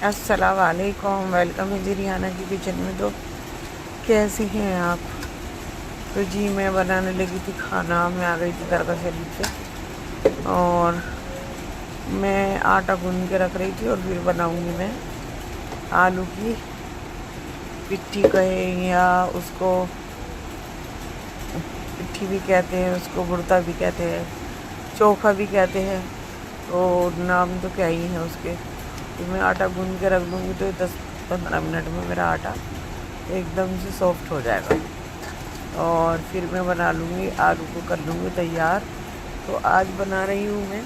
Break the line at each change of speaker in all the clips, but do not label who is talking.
अस्सलाम वालेकुम, वेलकम है जी रिहाना की किचन में। तो कैसे हैं आप? तो जी मैं बनाने लगी थी खाना। मैं आ गई थी दरगाह शरीफ से और मैं आटा गूंद के रख रही थी और फिर बनाऊंगी मैं आलू की पिट्ठी कहें या उसको पिट्ठी भी कहते हैं, उसको भुर्ता भी कहते हैं, चोखा भी कहते हैं। तो नाम तो क्या ही है उसके। तो मैं आटा गूंद के रख दूँगी तो 10-15 मिनट में मेरा आटा एकदम से सॉफ्ट हो जाएगा और फिर मैं बना लूँगी, आलू को कर लूँगी तैयार। तो आज बना रही हूँ मैं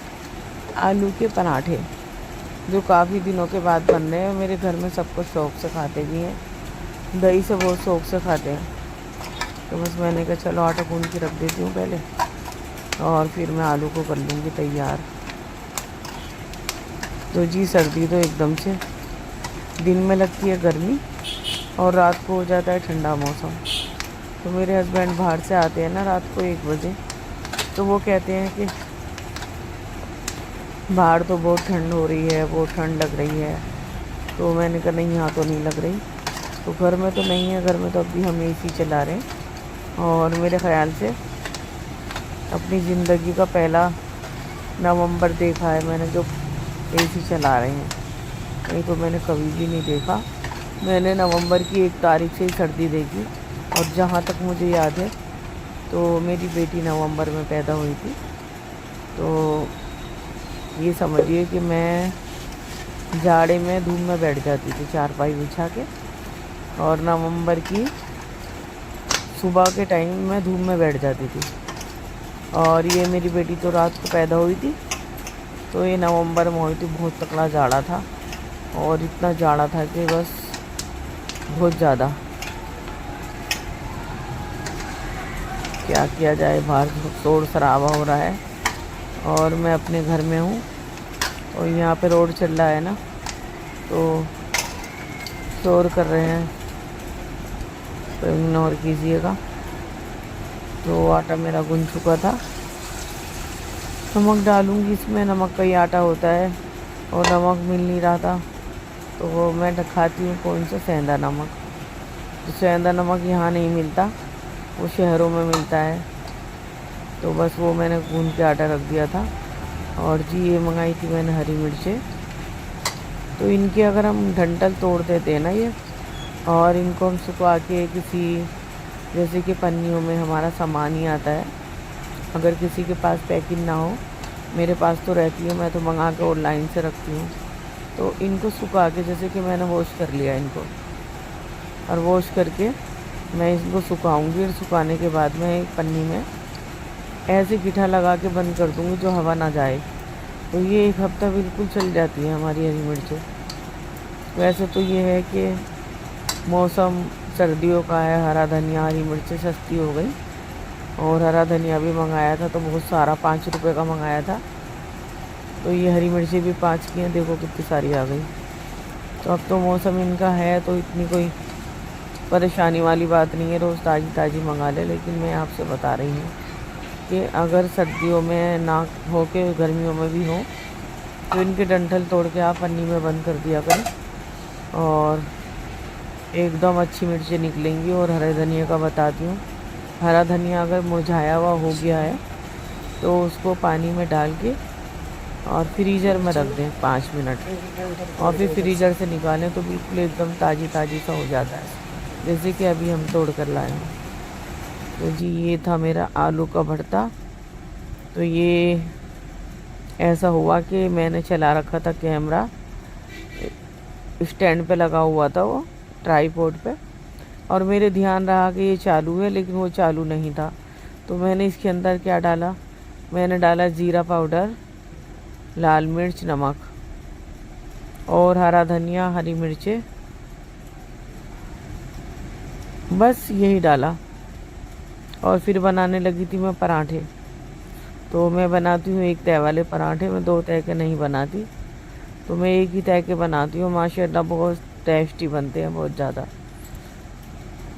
आलू के पराठे, जो काफ़ी दिनों के बाद बन रहे हैं। मेरे घर में सबको शौक़ से खाते भी हैं, दही से बहुत शौक़ से खाते हैं। तो बस मैंने कहा चलो आटा गूंद के रख देती हूँ पहले और फिर मैं आलू को कर लूँगी तैयार। तो जी सर्दी तो एकदम से दिन में लगती है गर्मी और रात को हो जाता है ठंडा मौसम। तो मेरे हस्बैंड बाहर से आते हैं ना रात को 1 बजे, तो वो कहते हैं कि बाहर तो बहुत ठंड हो रही है, बहुत ठंड लग रही है। तो मैंने कहा नहीं, यहाँ तो नहीं लग रही। तो घर में तो नहीं है, घर में तो अभी हम एसी चला रहे हैं और मेरे ख़्याल से अपनी ज़िंदगी का पहला नवंबर देखा है मैंने जो एसी चला रहे हैं। नहीं तो मैंने कभी भी नहीं देखा। मैंने नवंबर की 1 तारीख से ही सर्दी देखी और जहाँ तक मुझे याद है तो मेरी बेटी नवंबर में पैदा हुई थी। तो ये समझिए कि मैं जाड़े में धूप में बैठ जाती थी चारपाई बिछा के, और नवंबर की सुबह के टाइम मैं धूप में बैठ जाती थी। और ये मेरी बेटी तो रात को पैदा हुई थी, तो ये नवंबर में हुई थी। बहुत तकड़ा जाड़ा था और इतना जाड़ा था कि बस बहुत ज़्यादा। क्या किया जाए, बाहर शोर शराबा हो रहा है और मैं अपने घर में हूँ और यहाँ पे रोड चल रहा है ना, तो शोर कर रहे हैं, तो इग्नोर कीजिएगा। तो आटा मेरा गूंद चुका था। नमक डालूँगी इसमें, नमक का ही आटा होता है और नमक मिल नहीं रहा था। तो वो मैं खाती हूँ कौन सा, सेंधा नमक। तो सेंधा नमक यहाँ नहीं मिलता, वो शहरों में मिलता है। तो बस वो मैंने गूंद के आटा रख दिया था। और जी ये मंगाई थी मैंने हरी मिर्चें। तो इनके अगर हम डंठल तोड़ देते हैं ना ये, और इनको हम सुखा के किसी, जैसे कि पन्नियों में हमारा सामान ही आता है, अगर किसी के पास पैकिंग ना हो, मेरे पास तो रहती है, मैं तो मंगा के ऑनलाइन से रखती हूँ। तो इनको सुखा के, जैसे कि मैंने वॉश कर लिया इनको, और वॉश करके मैं इसको सुखाऊंगी। और सुखाने के बाद मैं एक पन्नी में ऐसे गिठा लगा के बंद कर दूँगी जो हवा ना जाए। तो ये 1 हफ्ता बिल्कुल चल जाती है हमारी हरी मिर्चें। वैसे तो ये है कि मौसम सर्दियों का है, हरा धनिया हरी मिर्चें सस्ती हो गई। और हरा धनिया भी मंगाया था तो बहुत सारा, 5 रुपए का मंगाया था। तो ये हरी मिर्ची भी 5 की हैं, देखो कितनी सारी आ गई। तो अब तो मौसम इनका है तो इतनी कोई परेशानी वाली बात नहीं है, रोज़ ताज़ी ताज़ी मंगा ले। लेकिन मैं आपसे बता रही हूँ कि अगर सर्दियों में ना हो के गर्मियों में भी हो, तो इनके डंठल तोड़ के आप पन्नी में बंद कर दिया करें और एकदम अच्छी मिर्चें निकलेंगी। और हरे धनिया का बताती हूँ, हरा धनिया अगर मुरझाया हुआ हो गया है तो उसको पानी में डाल के और फ्रीज़र में रख दें 5 मिनट, और फिर फ्रीज़र से निकालें तो बिल्कुल एकदम ताज़ी ताज़ी सा हो जाता है, जैसे कि अभी हम तोड़ कर लाए हैं। तो जी ये था मेरा आलू का भरता। तो ये ऐसा हुआ कि मैंने चला रखा था कैमरा, स्टैंड पे लगा हुआ था वो ट्राईपॉड पे, और मेरे ध्यान रहा कि ये चालू है, लेकिन वो चालू नहीं था। तो मैंने इसके अंदर क्या डाला, मैंने डाला जीरा पाउडर, लाल मिर्च, नमक और हरा धनिया, हरी मिर्चें, बस यही डाला। और फिर बनाने लगी थी मैं पराठे। तो मैं बनाती हूँ 1 तय वाले पराठे, मैं 2 तय के नहीं बनाती। तो मैं 1 ही तय के बनाती हूँ, माशाल्लाह बहुत टेस्टी बनते हैं, बहुत ज़्यादा।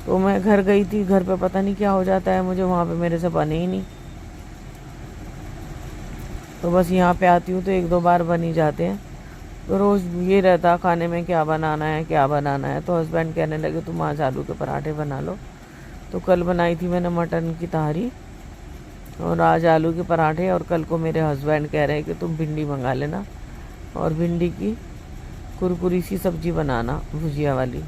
तो मैं घर गई थी, घर पे पता नहीं क्या हो जाता है मुझे, वहाँ पे मेरे से बने ही नहीं। तो बस यहाँ पे आती हूँ तो 1-2 बार बन ही जाते हैं। तो रोज़ ये रहता खाने में क्या बनाना है क्या बनाना है। तो हस्बैंड कहने लगे तुम आज आलू के पराठे बना लो। तो कल बनाई थी मैंने मटन की तहारी और आज आलू के पराठे। और कल को मेरे हस्बैंड कह रहे हैं कि तुम भिंडी मंगा लेना और भिंडी की कुरकुरी सी सब्जी बनाना भुजिया वाली।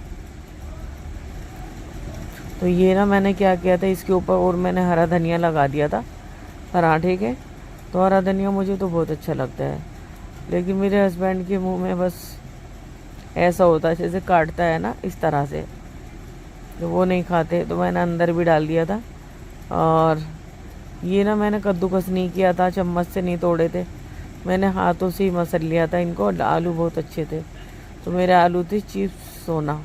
तो ये ना मैंने क्या किया था इसके ऊपर, और मैंने हरा धनिया लगा दिया था पराठे के। तो हरा धनिया मुझे तो बहुत अच्छा लगता है, लेकिन मेरे हस्बैंड के मुंह में बस ऐसा होता है जैसे काटता है ना इस तरह से, तो वो नहीं खाते। तो मैंने अंदर भी डाल दिया था। और ये ना मैंने कद्दूकस नहीं किया था, चम्मच से नहीं तोड़े थे, मैंने हाथों से ही मसल लिया था इनको। आलू बहुत अच्छे थे, तो मेरे आलू थे चिप्स सोना।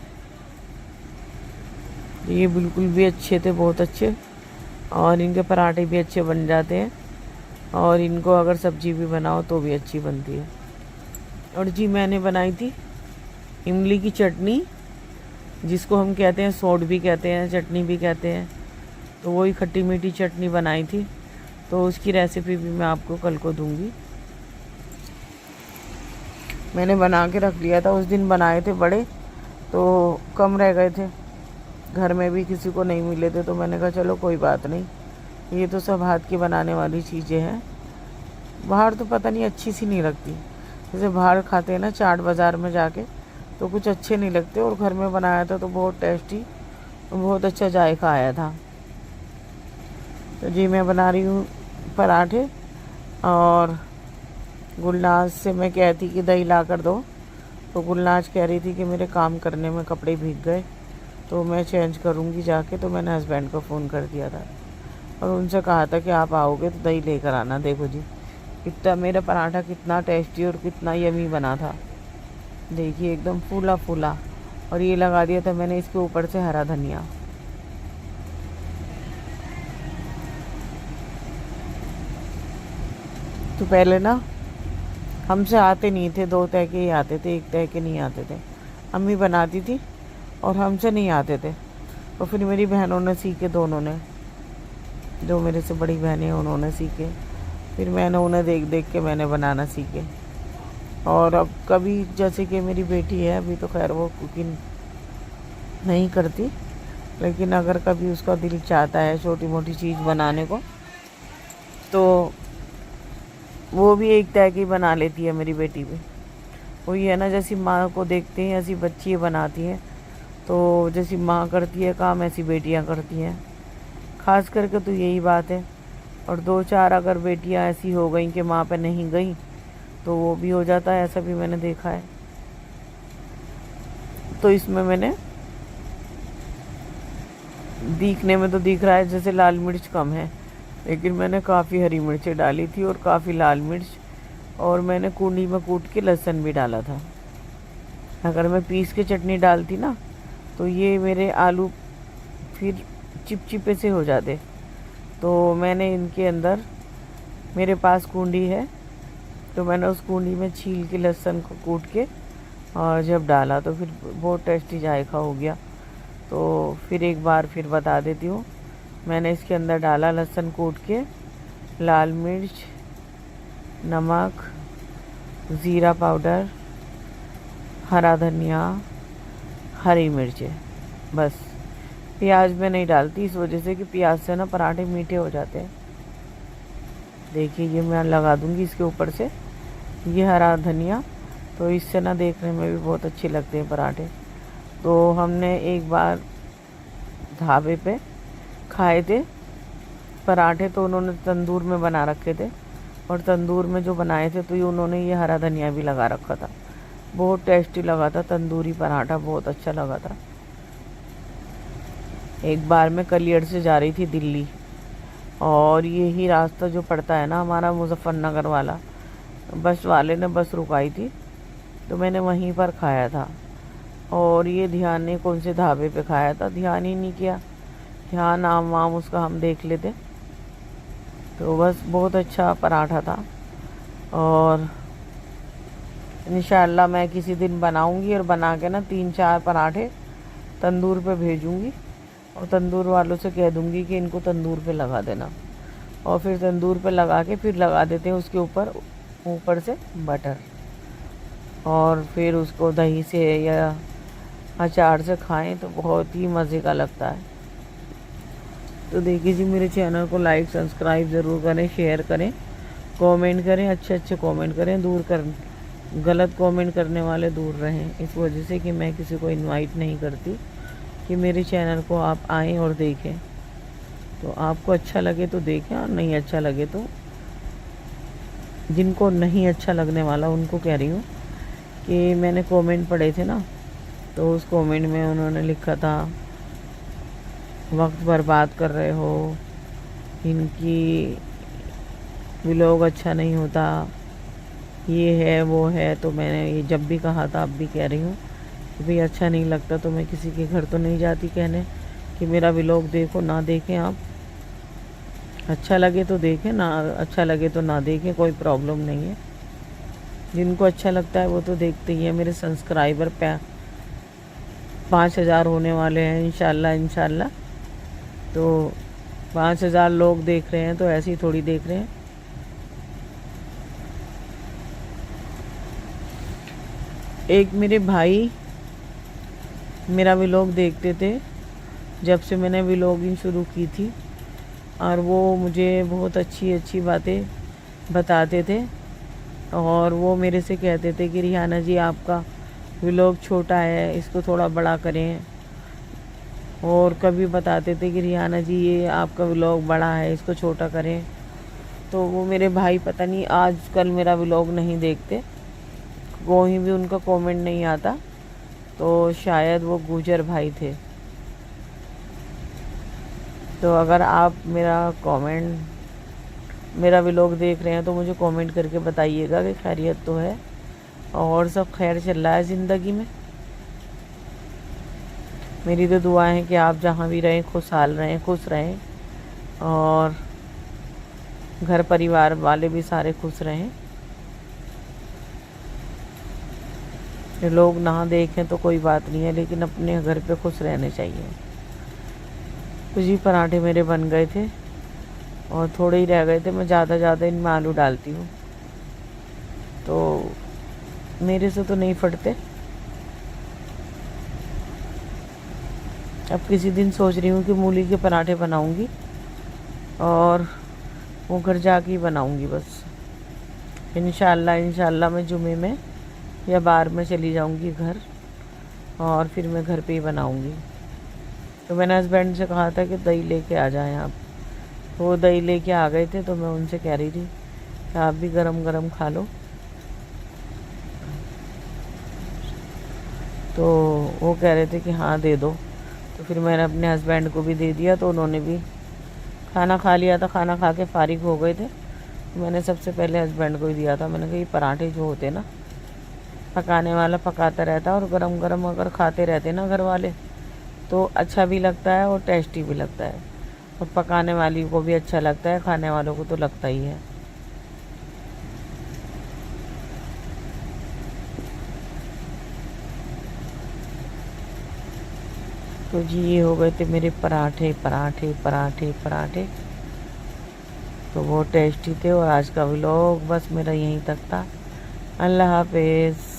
ये बिल्कुल भी अच्छे थे, बहुत अच्छे। और इनके पराठे भी अच्छे बन जाते हैं, और इनको अगर सब्जी भी बनाओ तो भी अच्छी बनती है। और जी मैंने बनाई थी इमली की चटनी, जिसको हम कहते हैं सोड भी कहते हैं, चटनी भी कहते हैं। तो वही खट्टी मीठी चटनी बनाई थी, तो उसकी रेसिपी भी मैं आपको कल को दूंगी। मैंने बना के रख लिया था, उस दिन बनाए थे बड़े, तो कम रह गए थे, घर में भी किसी को नहीं मिले थे। तो मैंने कहा चलो कोई बात नहीं, ये तो सब हाथ की बनाने वाली चीज़ें हैं। बाहर तो पता नहीं अच्छी सी नहीं लगती, जैसे बाहर खाते हैं ना चाट बाज़ार में जाके, तो कुछ अच्छे नहीं लगते। और घर में बनाया था तो बहुत टेस्टी, बहुत अच्छा जायका आया था। तो जी मैं बना रही हूँ पराठे, और गुलनाज से मैं कहती कि दही ला कर दो, तो गुलनाज कह रही थी कि मेरे काम करने में कपड़े भीग गए, तो मैं चेंज करूँगी जाके। तो मैंने हस्बैंड को फ़ोन कर दिया था और उनसे कहा था कि आप आओगे तो दही लेकर आना। देखो जी कितना मेरा पराठा कितना टेस्टी और कितना यमी बना था, देखिए एकदम फूला फूला। और ये लगा दिया था मैंने इसके ऊपर से हरा धनिया। तो पहले ना हमसे आते नहीं थे, 2 तह के ही आते थे, 1 तह के नहीं आते थे। अम्मी बनाती थी और हमसे नहीं आते थे। और फिर मेरी बहनों ने सीखे, दोनों ने, जो मेरे से बड़ी बहनें हैं उन्होंने सीखे, फिर मैंने उन्हें देख देख के मैंने बनाना सीखे। और अब कभी जैसे कि मेरी बेटी है, अभी तो खैर वो कुकिंग नहीं करती, लेकिन अगर कभी उसका दिल चाहता है छोटी मोटी चीज़ बनाने को, तो वो भी 1 तह की बना लेती है मेरी बेटी भी। वही है ना, जैसी माँ को देखते हैं ऐसी बच्ची बनाती हैं। तो जैसी माँ करती है काम, ऐसी बेटियाँ करती हैं, खास करके तो यही बात है। और 2-4 अगर बेटियाँ ऐसी हो गई कि माँ पे नहीं गई, तो वो भी हो जाता है, ऐसा भी मैंने देखा है। तो इसमें मैंने दिखने में तो दिख रहा है जैसे लाल मिर्च कम है, लेकिन मैंने काफ़ी हरी मिर्चें डाली थी और काफ़ी लाल मिर्च, और मैंने कूंडी में कूट के लहसुन भी डाला था। अगर मैं पीस के चटनी डालती ना, तो ये मेरे आलू फिर चिपचिपे से हो जाते। तो मैंने इनके अंदर, मेरे पास कूंडी है, तो मैंने उस कूंडी में छील के लहसुन को कूट के और जब डाला तो फिर बहुत टेस्टी जायका हो गया। तो फिर एक बार फिर बता देती हूँ, मैंने इसके अंदर डाला लहसुन कूट के, लाल मिर्च, नमक, ज़ीरा पाउडर, हरा धनिया, हरी मिर्चें, बस। प्याज में नहीं डालती इस वजह से कि प्याज से ना पराठे मीठे हो जाते हैं। देखिए ये मैं लगा दूंगी इसके ऊपर से ये हरा धनिया, तो इससे ना देखने में भी बहुत अच्छे लगते हैं पराठे। तो हमने एक बार ढाबे पे खाए थे पराठे, तो उन्होंने तंदूर में बना रखे थे, और तंदूर में जो बनाए थे तो ये उन्होंने ये हरा धनिया भी लगा रखा था। बहुत टेस्टी लगा था तंदूरी पराठा, बहुत अच्छा लगा था। एक बार मैं कलियर से जा रही थी दिल्ली, और यही रास्ता जो पड़ता है ना हमारा मुजफ्फरनगर वाला, बस वाले ने बस रुकाई थी, तो मैंने वहीं पर खाया था। और ये ध्यान नहीं कौन से ढाबे पे खाया था, ध्यान ही नहीं किया, ध्यान नाम वाम उसका हम देख लेते। तो बस बहुत अच्छा पराठा था, और इंशाअल्लाह मैं किसी दिन बनाऊंगी, और बना के ना 3-4 पराठे तंदूर पे भेजूंगी, और तंदूर वालों से कह दूंगी कि इनको तंदूर पे लगा देना। और फिर तंदूर पे लगा के फिर लगा देते हैं उसके ऊपर से बटर। और फिर उसको दही से या अचार से खाएं तो बहुत ही मज़े का लगता है। तो देखिए जी, मेरे चैनल को लाइक सब्सक्राइब ज़रूर करें, शेयर करें, कमेंट करें, अच्छे अच्छे कमेंट करें, गलत कमेंट करने वाले दूर रहें। इस वजह से कि मैं किसी को इनवाइट नहीं करती कि मेरे चैनल को आप आएँ और देखें। तो आपको अच्छा लगे तो देखें और नहीं अच्छा लगे तो, जिनको नहीं अच्छा लगने वाला उनको कह रही हूँ कि मैंने कमेंट पढ़े थे ना, तो उस कमेंट में उन्होंने लिखा था वक्त बर्बाद कर रहे हो, इनकी व्लॉग अच्छा नहीं होता, ये है वो है। तो मैंने ये जब भी कहा था, अब भी कह रही हूँ कि भाई अच्छा नहीं लगता तो मैं किसी के घर तो नहीं जाती कहने कि मेरा व्लॉग देखो। ना देखें आप, अच्छा लगे तो देखें, ना अच्छा लगे तो ना देखें, कोई प्रॉब्लम नहीं है। जिनको अच्छा लगता है वो तो देखते ही है। मेरे सब्सक्राइबर 5,000 होने वाले हैं इंशाल्लाह इंशाल्लाह। तो 5,000 लोग देख रहे हैं तो ऐसे ही थोड़ी देख रहे हैं। एक मेरे भाई मेरा व्लॉग देखते थे जब से मैंने व्लॉगिंग शुरू की थी, और वो मुझे बहुत अच्छी अच्छी बातें बताते थे। और वो मेरे से कहते थे कि रिहाना जी, आपका व्लॉग छोटा है, इसको थोड़ा बड़ा करें। और कभी बताते थे कि रिहाना जी, ये आपका व्लॉग बड़ा है, इसको छोटा करें। तो वो मेरे भाई पता नहीं आजकल मेरा व्लॉग नहीं देखते, कोई भी उनका कमेंट नहीं आता। तो शायद वो गुजर भाई थे। तो अगर आप मेरा व्लॉग देख रहे हैं तो मुझे कमेंट करके बताइएगा कि खैरियत तो है और सब खैर चल रहा है ज़िंदगी में। मेरी तो दुआ है कि आप जहाँ भी रहें खुशहाल रहें, खुश रहें, और घर परिवार वाले भी सारे खुश रहें। लोग ना देखें तो कोई बात नहीं है, लेकिन अपने घर पे खुश रहने चाहिए। तो जी, पराठे मेरे बन गए थे और थोड़े ही रह गए थे। मैं ज़्यादा इनमें आलू डालती हूँ तो मेरे से तो नहीं फटते। अब किसी दिन सोच रही हूँ कि मूली के पराठे बनाऊँगी और वो घर जाके ही बनाऊँगी बस। इंशाल्लाह मैं जुमे में या बार में चली जाऊँगी घर, और फिर मैं घर पे ही बनाऊँगी। तो मैंने हस्बैंड से कहा था कि दही लेके आ जाएं आप, तो वो दही लेके आ गए थे। तो मैं उनसे कह रही थी कि आप भी गरम गरम खा लो। तो वो कह रहे थे कि हाँ दे दो। तो फिर मैंने अपने हस्बैंड को भी दे दिया, तो उन्होंने भी खाना खा लिया था। खाना खा के फारिग हो गए थे। मैंने सबसे पहले हस्बैंड को ही दिया था। मैंने कहा ये पराठे जो होते ना, पकाने वाला पकाता रहता है और गरम गरम अगर खाते रहते ना घर वाले तो अच्छा भी लगता है और टेस्टी भी लगता है, और पकाने वाली को भी अच्छा लगता है, खाने वालों को तो लगता ही है। तो जी, ये हो गए थे मेरे पराठे पराठे पराठे पराठे। तो बहुत टेस्टी थे। और आज का व्लॉग बस मेरा यहीं तक था। अल्लाह हाफिज़।